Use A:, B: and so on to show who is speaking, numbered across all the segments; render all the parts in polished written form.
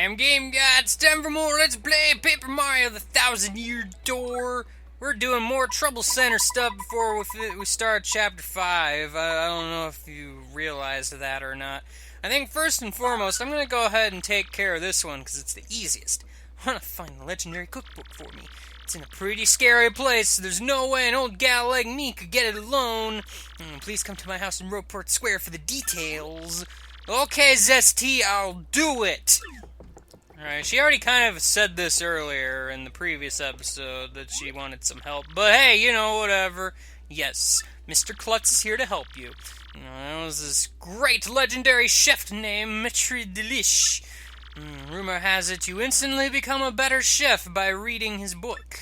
A: am Game Guy. It's time for more Let's Play Paper Mario the 1000-Year Door. We're doing more Trouble Center stuff before we start Chapter 5. I don't know if you realized that or not. I think first and foremost, I'm going to go ahead and take care of this one because it's the easiest. I want to find the legendary cookbook for me. It's in a pretty scary place, so there's no way an old gal like me could get it alone. Please come to my house in Roadport Square for the details. Okay, Zesty, I'll do it! Alright, she already kind of said this earlier in the previous episode, that she wanted some help. But hey, you know, whatever. Yes, Mr. Klutz is here to help you. That was this great legendary chef named Maître Delish. Rumor has it you instantly become a better chef by reading his book.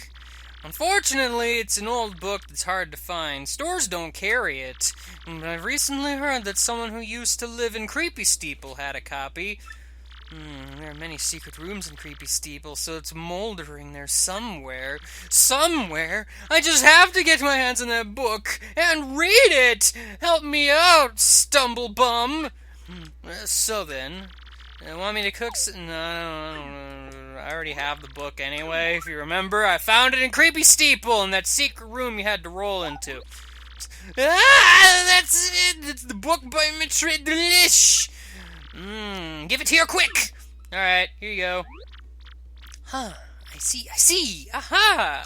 A: Unfortunately, it's an old book that's hard to find. Stores don't carry it. But I've recently heard that someone who used to live in Creepy Steeple had a copy. There are many secret rooms in Creepy Steeple, so it's moldering there somewhere. Somewhere! I just have to get my hands on that book and read it! Help me out, Stumblebum! So then, want me to cook no, I already have the book anyway, if you remember. I found it in Creepy Steeple, in that secret room you had to roll into. That's it! It's the book by Maître Delish! Give it here quick! Alright, here you go. Huh, I see! Aha!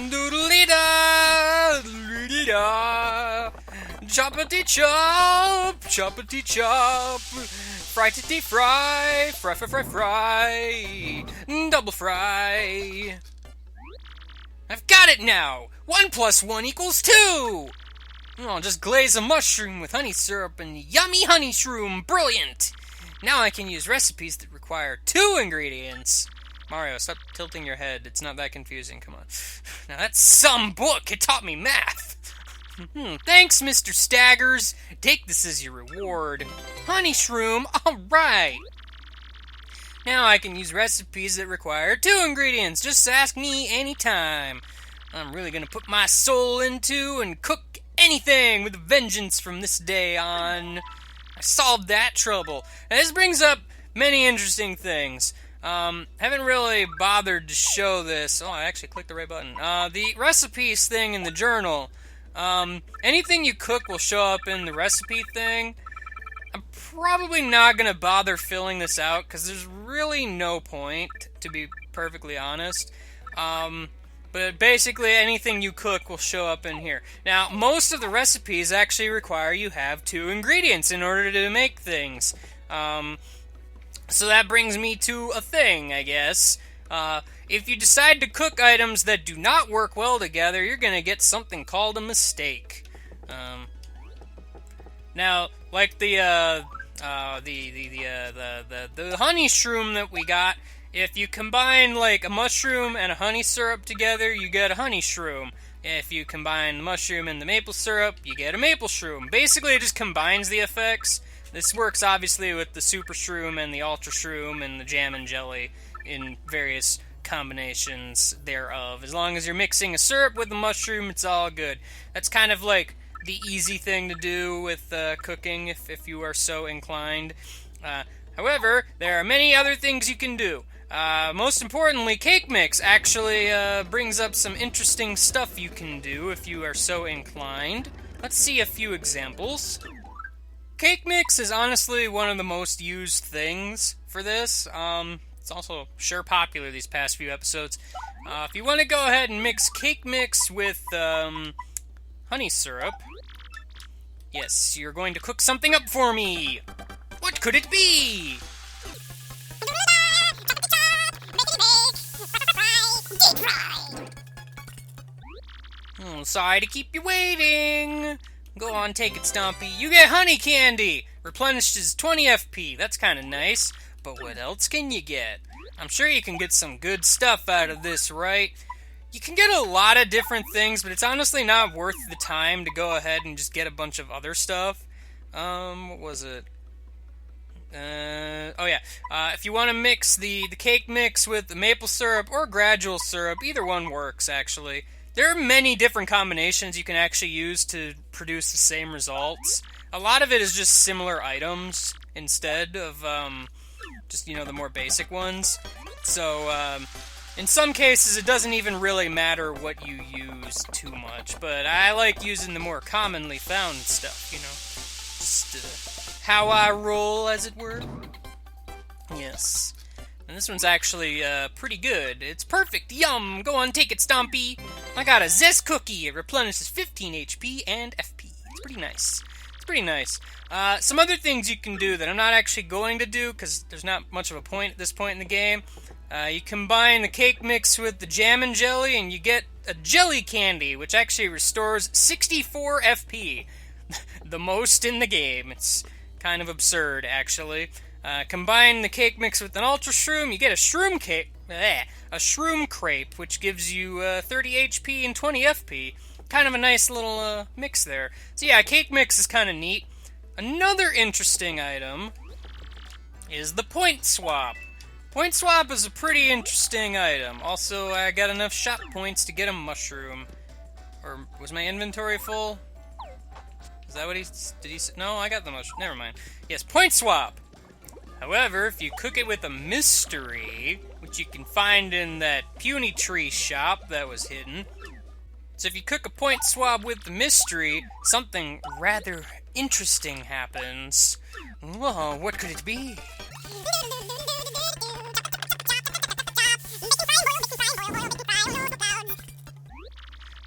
A: Doodly-da! Doodly-da! Choppity-chop! Choppity-chop! Fry-titty-fry! Fry! Double fry! I've got it now! 1 + 1 = 2! I'll just glaze a mushroom with honey syrup and yummy honey shroom. Brilliant! Now I can use recipes that require 2 ingredients. Mario, stop tilting your head. It's not that confusing. Come on. Now that's some book. It taught me math. Thanks, Mr. Staggers. Take this as your reward. Honey shroom. All right. Now I can use recipes that require 2 ingredients. Just ask me anytime. I'm really gonna put my soul into and cook anything with a vengeance from this day on. I solved that trouble. And this brings up many interesting things. Haven't really bothered to show this. Oh, I actually clicked the right button. The recipes thing in the journal. Anything you cook will show up in the recipe thing. I'm probably not gonna bother filling this out, because there's really no point, to be perfectly honest. But basically, anything you cook will show up in here. Now, most of the recipes actually require you have 2 ingredients in order to make things. So that brings me to a thing, I guess. If you decide to cook items that do not work well together, you're gonna get something called a mistake. Now, like the honey shroom that we got. If you combine, like, a mushroom and a honey syrup together, you get a honey shroom. If you combine the mushroom and the maple syrup, you get a maple shroom. Basically, it just combines the effects. This works, obviously, with the super shroom and the ultra shroom and the jam and jelly in various combinations thereof. As long as you're mixing a syrup with a mushroom, it's all good. That's kind of, like, the easy thing to do with cooking, if you are so inclined. However, there are many other things you can do. Most importantly, cake mix actually brings up some interesting stuff you can do if you are so inclined. Let's see a few examples. Cake mix is honestly one of the most used things for this. It's also sure popular these past few episodes. If you want to go ahead and mix cake mix with honey syrup, yes, you're going to cook something up for me. What could it be? Sorry to keep you waiting. Go on, take it, Stompy. You get honey candy. Replenishes 20 FP. That's kind of nice. But what else can you get? I'm sure you can get some good stuff out of this, right? You can get a lot of different things, but it's honestly not worth the time to go ahead and just get a bunch of other stuff. What was it? Oh yeah, if you want to mix the cake mix with the maple syrup or gradual syrup, either one works, actually. There are many different combinations you can actually use to produce the same results. A lot of it is just similar items instead of just, the more basic ones. So, in some cases, it doesn't even really matter what you use too much, but I like using the more commonly found stuff, Just how I roll, as it were. Yes. And this one's actually pretty good. It's perfect. Yum! Go on, take it, Stompy. I got a Zest cookie. It replenishes 15 HP and FP. It's pretty nice. Some other things you can do that I'm not actually going to do because there's not much of a point at this point in the game. You combine the cake mix with the jam and jelly, and you get a jelly candy, which actually restores 64 FP. The most in the game. It's kind of absurd, actually. Combine the cake mix with an ultra shroom, you get a shroom crepe, which gives you 30 HP and 20 FP. Kind of a nice little mix there. So yeah, cake mix is kind of neat. Another interesting item is the point swap. Point swap is a pretty interesting item. Also, I got enough shop points to get a mushroom. Or was my inventory full? Is that what did he say? No, I got the mushroom. Never mind. Yes, point swap. However, if you cook it with a mystery, which you can find in that puny tree shop that was hidden. So if you cook a point swab with the mystery, something rather interesting happens. Whoa, what could it be?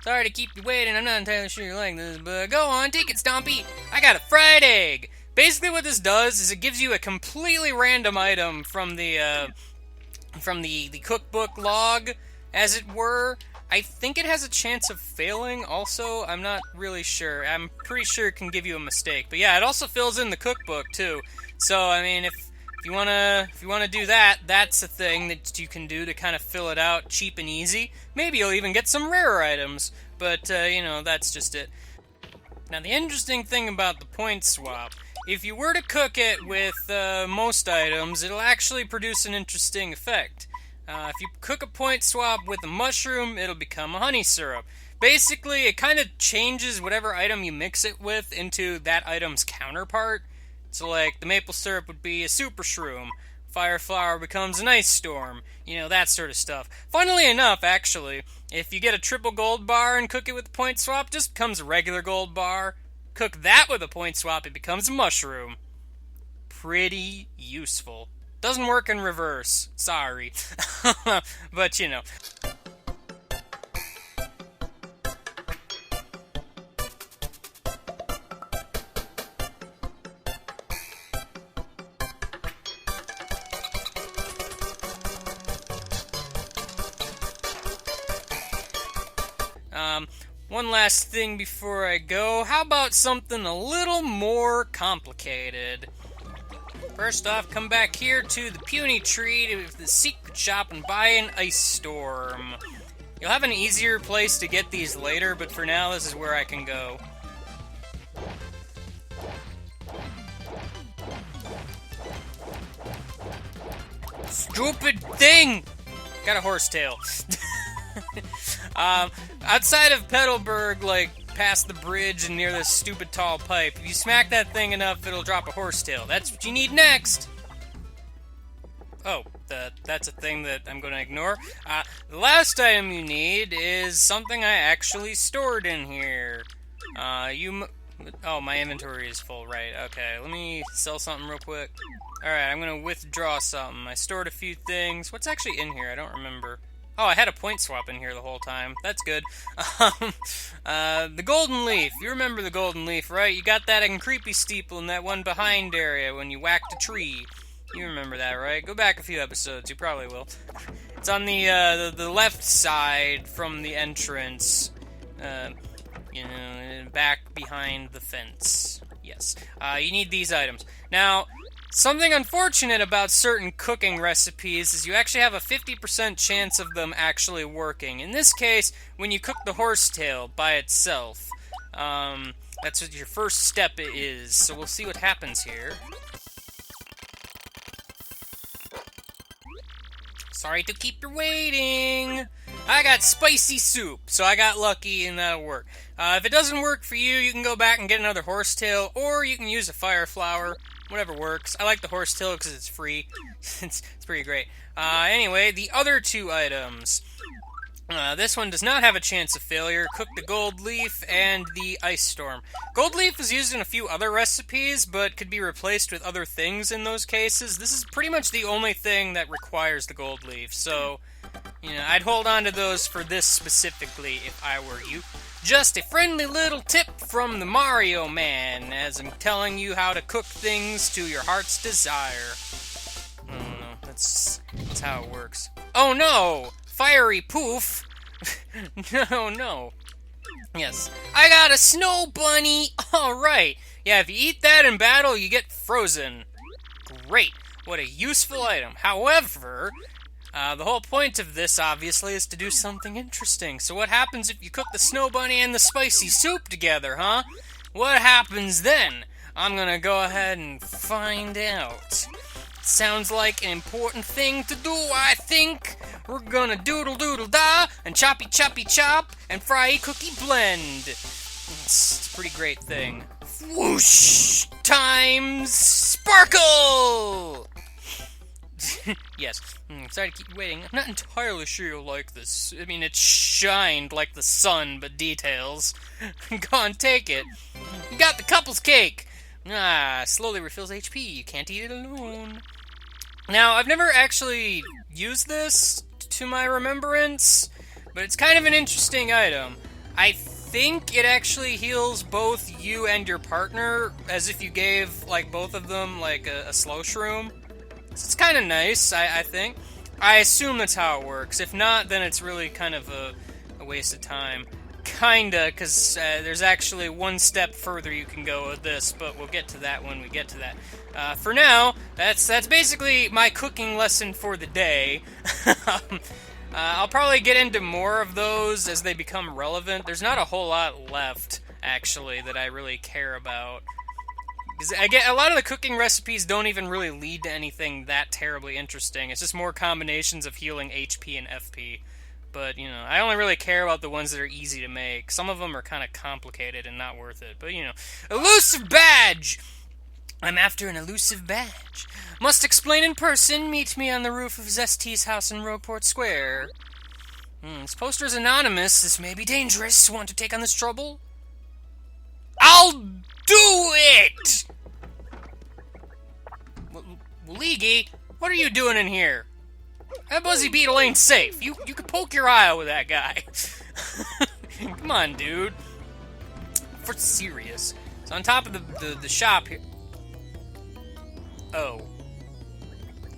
A: Sorry to keep you waiting, I'm not entirely sure you like this, but go on, take it, Stompy! I got a fried egg! Basically what this does is it gives you a completely random item from the cookbook log, as it were. I think it has a chance of failing also, I'm not really sure. I'm pretty sure it can give you a mistake. But yeah, it also fills in the cookbook too. So, I mean, if you wanna do that, that's a thing that you can do to kind of fill it out cheap and easy. Maybe you'll even get some rarer items, but that's just it. Now the interesting thing about the point swap, if you were to cook it with most items, it'll actually produce an interesting effect. If you cook a point swap with a mushroom, it'll become a honey syrup. Basically, it kind of changes whatever item you mix it with into that item's counterpart. So, like, the maple syrup would be a super shroom. Fire flower becomes an ice storm. That sort of stuff. Funnily enough, actually, if you get a triple gold bar and cook it with a point swap, it just becomes a regular gold bar. Cook that with a point swap, it becomes a mushroom. Pretty useful. Doesn't work in reverse. Sorry. But, one last thing before I go. How about something a little more complicated? First off, come back here to the puny tree to the secret shop and buy an ice storm. You'll have an easier place to get these later, but for now, this is where I can go. Stupid thing! Got a horsetail. Outside of Petalburg, past the bridge and near this stupid tall pipe, if you smack that thing enough, it'll drop a horsetail. That's what you need next! Oh, that's a thing that I'm going to ignore. The last item you need is something I actually stored in here. Oh, my inventory is full, right. Okay, let me sell something real quick. Alright, I'm going to withdraw something. I stored a few things. What's actually in here? I don't remember. Oh, I had a point swap in here the whole time. That's good. The golden leaf. You remember the golden leaf, right? You got that in Creepy Steeple in that one behind area when you whacked a tree. You remember that, right? Go back a few episodes. You probably will. It's on the left side from the entrance. Back behind the fence. Yes. You need these items. Now, something unfortunate about certain cooking recipes is you actually have a 50% chance of them actually working. In this case, when you cook the horsetail by itself, that's what your first step is. So we'll see what happens here. Sorry to keep you waiting. I got spicy soup, so I got lucky and that'll work. If it doesn't work for you, you can go back and get another horsetail, or you can use a fire flower. Whatever works. I like the horsetail because it's free. it's pretty great. Anyway, the other two items. This one does not have a chance of failure. Cook the gold leaf and the ice storm. Gold leaf is used in a few other recipes, but could be replaced with other things in those cases. This is pretty much the only thing that requires the gold leaf, so I'd hold on to those for this specifically if I were you. Just a friendly little tip from the Mario Man, as I'm telling you how to cook things to your heart's desire. I don't know, that's how it works. Oh no! Fiery poof! No. Yes. I got a snow bunny! Alright. Yeah, if you eat that in battle, you get frozen. Great. What a useful item. However, the whole point of this, obviously, is to do something interesting. So what happens if you cook the snow bunny and the spicy soup together, huh? What happens then? I'm gonna go ahead and find out. Sounds like an important thing to do, I think. We're gonna doodle-doodle-da, and choppy-choppy-chop, and fry cookie blend. It's a pretty great thing. Whoosh! Times sparkle! Yes. Sorry to keep you waiting. I'm not entirely sure you'll like this. I mean, it shined like the sun, but details. Go on, take it. You got the couple's cake! Slowly refills HP. You can't eat it alone. Now, I've never actually used this to my remembrance, but it's kind of an interesting item. I think it actually heals both you and your partner, as if you gave, like, both of them, like, a slow shroom. So it's kind of nice, I think. I assume that's how it works. If not, then it's really kind of a waste of time. Kinda, because there's actually one step further you can go with this, but we'll get to that when we get to that. For now, that's basically my cooking lesson for the day. I'll probably get into more of those as they become relevant. There's not a whole lot left, actually, that I really care about. Because I get a lot of the cooking recipes don't even really lead to anything that terribly interesting. It's just more combinations of healing HP and FP. But, I only really care about the ones that are easy to make. Some of them are kind of complicated and not worth it. But, elusive badge! I'm after an elusive badge. Must explain in person. Meet me on the roof of Zest's house in Rogueport Square. This poster is anonymous. This may be dangerous. Want to take on this trouble? I'll do it! Leagy, what are you doing in here? That Buzzy Beetle ain't safe. You could poke your eye out with that guy. Come on, dude. For serious. It's on top of the shop here. Oh.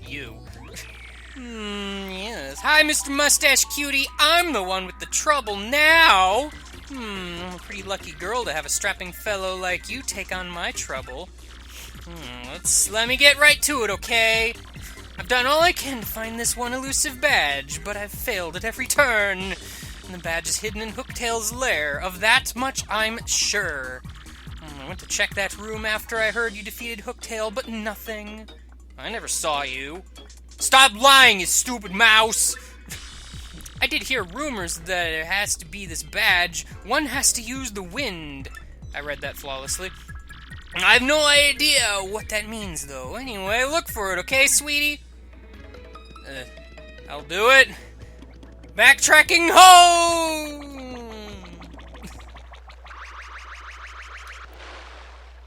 A: You. Yes. Hi, Mr. Mustache Cutie. I'm the one with the trouble now. I'm a pretty lucky girl to have a strapping fellow like you take on my trouble. Let me get right to it, okay? I've done all I can to find this one elusive badge, but I've failed at every turn. And the badge is hidden in Hooktail's lair. Of that much I'm sure. I went to check that room after I heard you defeated Hooktail, but nothing. I never saw you. Stop lying, you stupid mouse! I did hear rumors that it has to be this badge. One has to use the wind. I read that flawlessly. I have no idea what that means, though. Anyway, look for it, okay, sweetie? I'll do it. Backtracking home!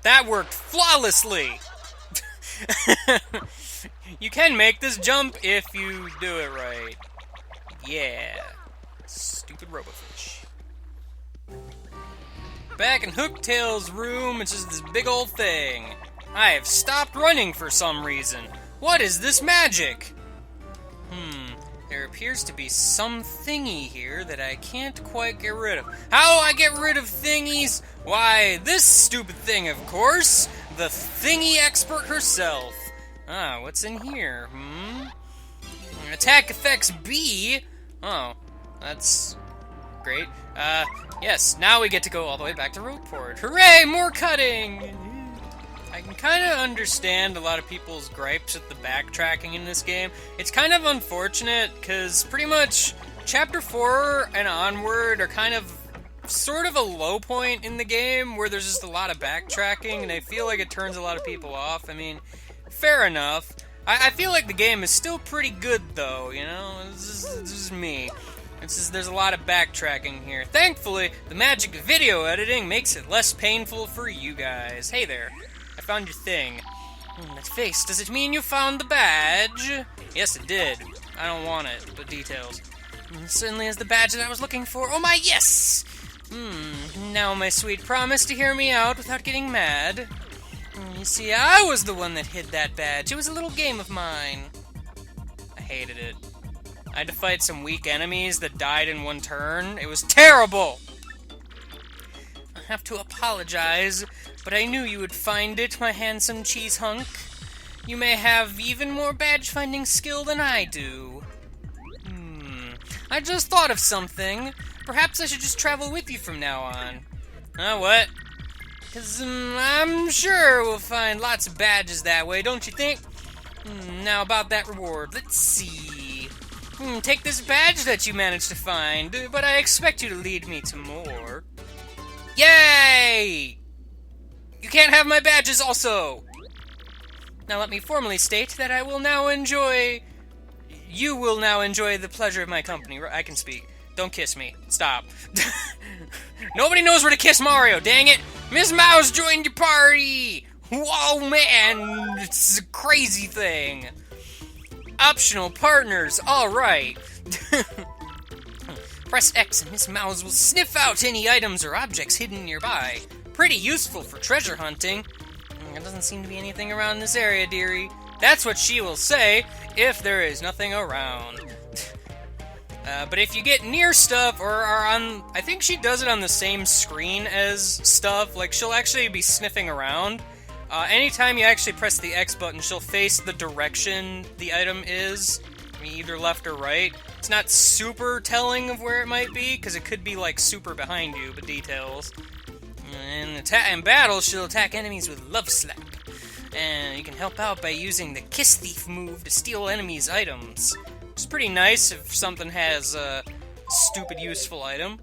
A: That worked flawlessly! You can make this jump if you do it right. Yeah. Stupid Robofish. Back in Hooktail's room, it's just this big old thing. I have stopped running for some reason. What is this magic? There appears to be some thingy here that I can't quite get rid of. How do I get rid of thingies? Why, this stupid thing, of course. The thingy expert herself. What's in here? Attack effects B. Oh, that's great. Yes, now we get to go all the way back to Rogueport. Hooray, more cutting! I can kind of understand a lot of people's gripes at the backtracking in this game. It's kind of unfortunate, because pretty much Chapter 4 and onward are kind of sort of a low point in the game where there's just a lot of backtracking, and I feel like it turns a lot of people off. I mean, fair enough. I feel like the game is still pretty good, though, you know? This is me. There's a lot of backtracking here. Thankfully, the magic of video editing makes it less painful for you guys. Hey there, I found your thing. That face, does it mean you found the badge? Yes, it did. I don't want it, but details. It certainly is the badge that I was looking for. Oh my, yes! Now my sweet promise to hear me out without getting mad. You see, I was the one that hid that badge. It was a little game of mine. I hated it. I had to fight some weak enemies that died in one turn. It was terrible! I have to apologize, but I knew you would find it, my handsome cheese hunk. You may have even more badge-finding skill than I do. I just thought of something. Perhaps I should just travel with you from now on. What? Because I'm sure we'll find lots of badges that way, don't you think? Now about that reward, let's see. Take this badge that you managed to find, but I expect you to lead me to more. Yay! You can't have my badges also! Now let me formally state that I will now enjoy... You will now enjoy the pleasure of my company. I can speak. Don't kiss me. Stop. Nobody knows where to kiss Mario, dang it! Miss Mowz joined your party! Whoa, man! It's a crazy thing! Optional partners, alright! Press X and Miss Mowz will sniff out any items or objects hidden nearby. Pretty useful for treasure hunting. There doesn't seem to be anything around this area, dearie. That's what she will say if there is nothing around. But if you get near stuff or are on... I think she does it on the same screen as stuff. Like, she'll actually be sniffing around. Anytime you actually press the X button, she'll face the direction the item is. I mean, either left or right. It's not super telling of where it might be, because it could be, like, super behind you, but details. In battle, she'll attack enemies with Love Slap. And you can help out by using the Kiss Thief move to steal enemies' items. Which is pretty nice if something has a stupid useful item.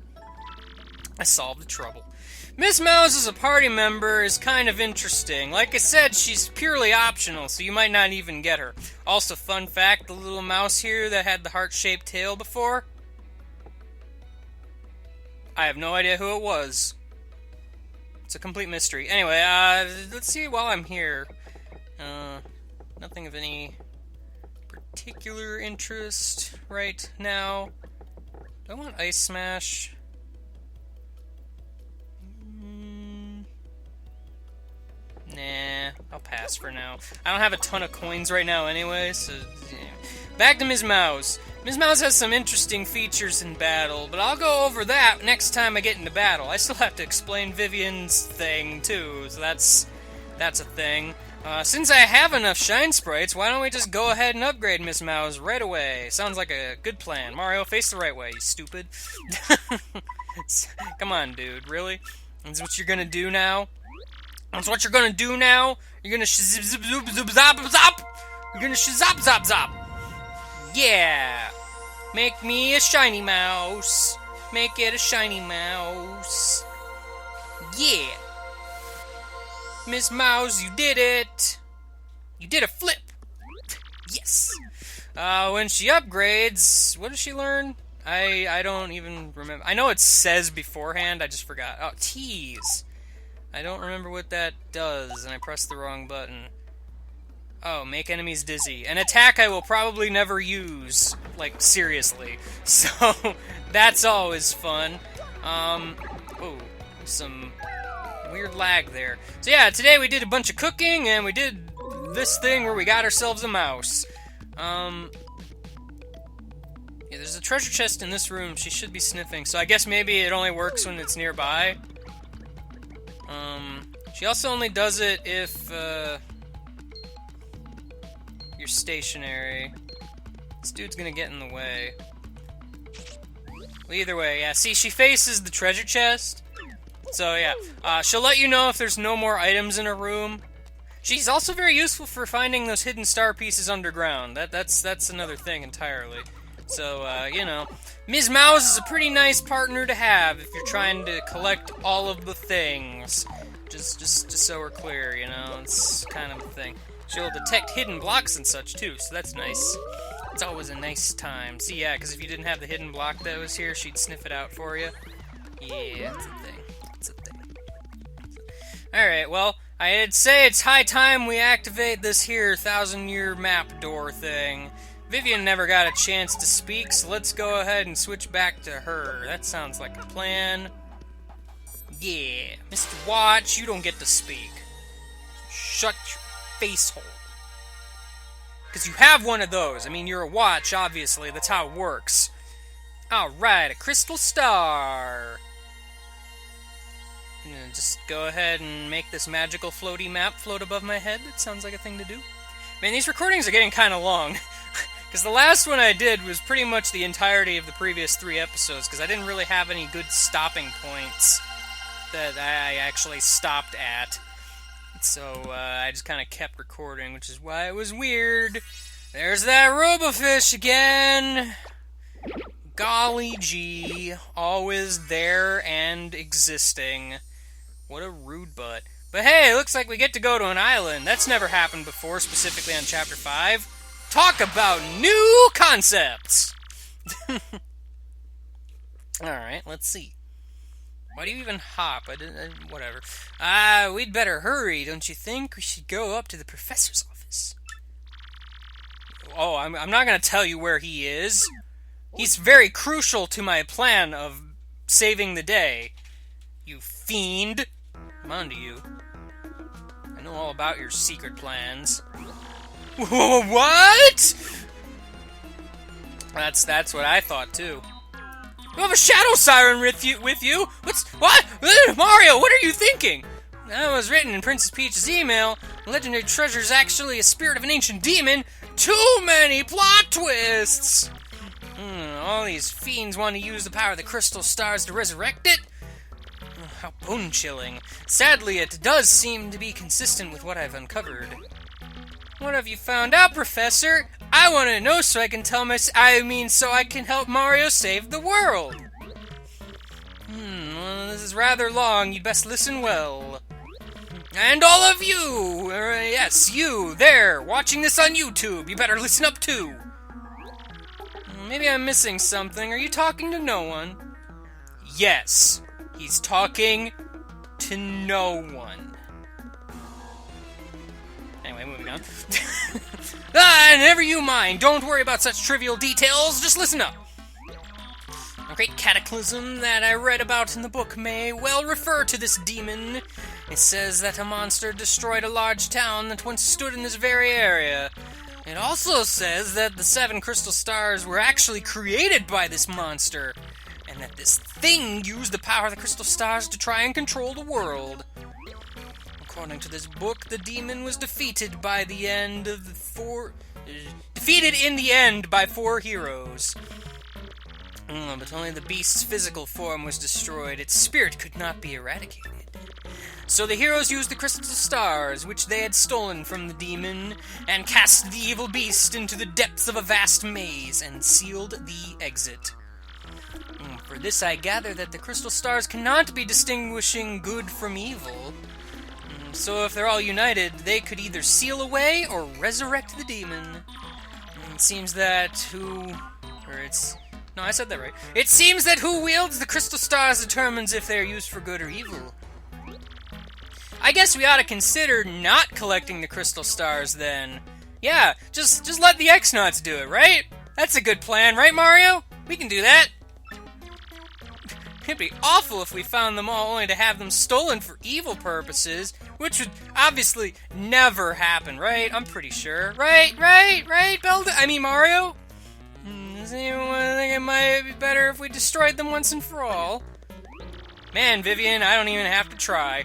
A: I solved the trouble. Miss Mowz as a party member is kind of interesting. Like I said, she's purely optional, so you might not even get her. Also, fun fact, the little mouse here that had the heart-shaped tail before, I have no idea who it was. It's a complete mystery. Anyway, let's see while I'm here. Nothing of any particular interest right now. Do I want Ice Smash? Nah, I'll pass for now. I don't have a ton of coins right now anyway, so... Yeah. Back to Ms. Mowz. Ms. Mowz has some interesting features in battle, but I'll go over that next time I get into battle. I still have to explain Vivian's thing, too, so that's a thing. Since I have enough Shine Sprites, why don't we just go ahead and upgrade Ms. Mowz right away? Sounds like a good plan. Mario, face the right way, you stupid. Come on, dude, really? That's what you're gonna do now? That's what you're gonna do now? You're gonna shazip zip zoop zoop zop zop? You're gonna shazop zop zop? Yeah! Make me a shiny mouse. Make it a shiny mouse. Yeah! Miss Mowz, you did it! You did a flip! Yes! When she upgrades, what does she learn? I don't even remember. I know it says beforehand, I just forgot. Oh, tease! I don't remember what that does, and I pressed the wrong button. Oh, make enemies dizzy. An attack I will probably never use, like, seriously. So, that's always fun. Oh, some weird lag there. So yeah, today we did a bunch of cooking, and we did this thing where we got ourselves a mouse. Yeah, there's a treasure chest in this room. She should be sniffing, so I guess maybe it only works when it's nearby. She also only does it if, you're stationary. This dude's gonna get in the way. Well, either way, yeah, see, she faces the treasure chest. So, yeah, she'll let you know if there's no more items in her room. She's also very useful for finding those hidden star pieces underground. That's another thing entirely. So, you know, Ms. Mowz is a pretty nice partner to have if you're trying to collect all of the things. Just so we're clear, you know, it's kind of a thing. She'll detect hidden blocks and such, too, so that's nice. It's always a nice time. See, yeah, because if you didn't have the hidden block that was here, she'd sniff it out for you. Yeah, that's a thing. That's a thing. Alright, well, I'd say it's high time we activate this here 1,000-year map door thing. Vivian never got a chance to speak, so let's go ahead and switch back to her. That sounds like a plan. Yeah, Mr. Watch, you don't get to speak. Shut your face hole. Because you have one of those. I mean, you're a watch, obviously. That's how it works. Alright, a crystal star. I'm gonna just go ahead and make this magical floaty map float above my head. That sounds like a thing to do. Man, these recordings are getting kind of long. Because the last one I did was pretty much the entirety of the previous 3 episodes, because I didn't really have any good stopping points that I actually stopped at. So, I just kind of kept recording, which is why it was weird. There's that robofish again! Golly gee, always there and existing. What a rude butt. But hey, it looks like we get to go to an island. That's never happened before, specifically on Chapter 5. Talk about new concepts! Alright, let's see. Why do you even hop? Whatever. We'd better hurry, don't you think? We should go up to the professor's office. Oh, I'm not going to tell you where he is. He's very crucial to my plan of saving the day. You fiend. I'm on to you. I know all about your secret plans. What? That's what I thought too. You have a shadow siren with you? What? Mario, what are you thinking? That was written in Princess Peach's email. The legendary treasure is actually a spirit of an ancient demon. Too many plot twists! All these fiends want to use the power of the crystal stars to resurrect it? How bone-chilling. Sadly, it does seem to be consistent with what I've uncovered. What have you found out, Professor? I want to know so I can so I can help Mario save the world. Well, this is rather long. You'd best listen well. And all of you! Yes, you, there, watching this on YouTube. You better listen up, too. Maybe I'm missing something. Are you talking to no one? Yes, he's talking to no one. Anyway, moving on. Never you mind. Don't worry about such trivial details. Just listen up. A great cataclysm that I read about in the book may well refer to this demon. It says that a monster destroyed a large town that once stood in this very area. It also says that the 7 crystal stars were actually created by this monster, and that this thing used the power of the crystal stars to try and control the world. According to this book, the demon was defeated in the end by 4 heroes. But only the beast's physical form was destroyed. Its spirit could not be eradicated. So the heroes used the crystal stars, which they had stolen from the demon, and cast the evil beast into the depths of a vast maze, and sealed the exit. For this I gather that the crystal stars cannot be distinguishing good from evil. So if they're all united, they could either seal away or resurrect the demon. It seems that No, I said that right. It seems that who wields the crystal stars determines if they're used for good or evil. I guess we ought to consider not collecting the crystal stars then. Yeah, just let the X-Nauts do it, right? That's a good plan, right, Mario? We can do that. It'd be awful if we found them all only to have them stolen for evil purposes, which would obviously never happen, right? I'm pretty sure. Right, Mario? Does anyone think it might be better if we destroyed them once and for all? Man, Vivian, I don't even have to try.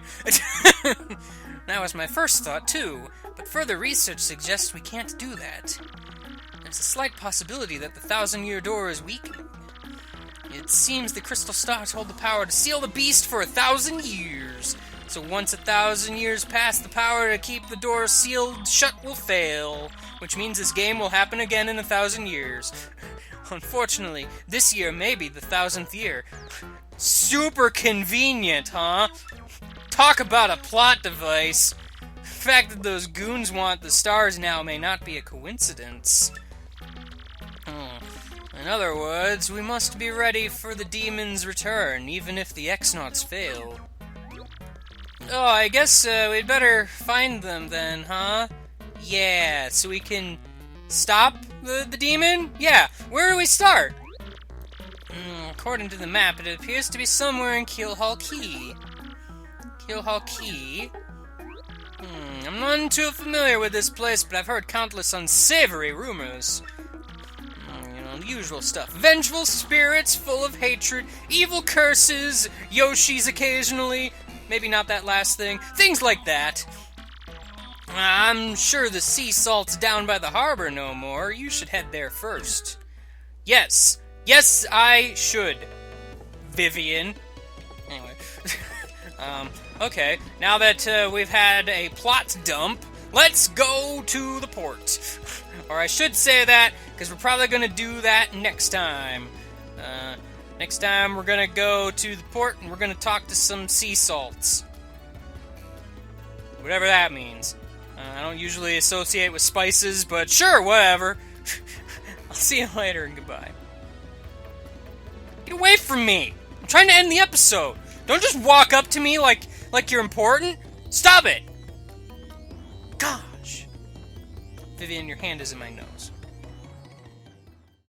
A: That was my first thought, too, but further research suggests we can't do that. There's a slight possibility that the 1,000-year door is weakening. It seems the crystal stars hold the power to seal the beast for 1,000 years. So once 1,000 years pass, the power to keep the door sealed shut will fail, which means this game will happen again in 1,000 years. Unfortunately, this year may be the 1000th year. Super convenient, huh? Talk about a plot device. The fact that those goons want the stars now may not be a coincidence. In other words, we must be ready for the demon's return, even if the X-Nauts fail. Oh, I guess we'd better find them then, huh? Yeah, so we can stop the demon? Yeah, where do we start? According to the map, it appears to be somewhere in Keelhaul Key. Keelhaul Key? I'm not too familiar with this place, but I've heard countless unsavory rumors. The usual stuff. Vengeful spirits full of hatred, evil curses, Yoshis occasionally, maybe not that last thing, things like that. I'm sure the sea salt's down by the harbor no more. You should head there first. Yes, I should, Vivian. Anyway, okay, now that we've had a plot dump, let's go to the port. Or I should say that, because we're probably going to do that next time. Next time we're going to go to the port and we're going to talk to some sea salts. Whatever that means. I don't usually associate with spices, but sure, whatever. I'll see you later and goodbye. Get away from me! I'm trying to end the episode. Don't just walk up to me like you're important. Stop it! Gosh. Vivian, your hand is in my nose.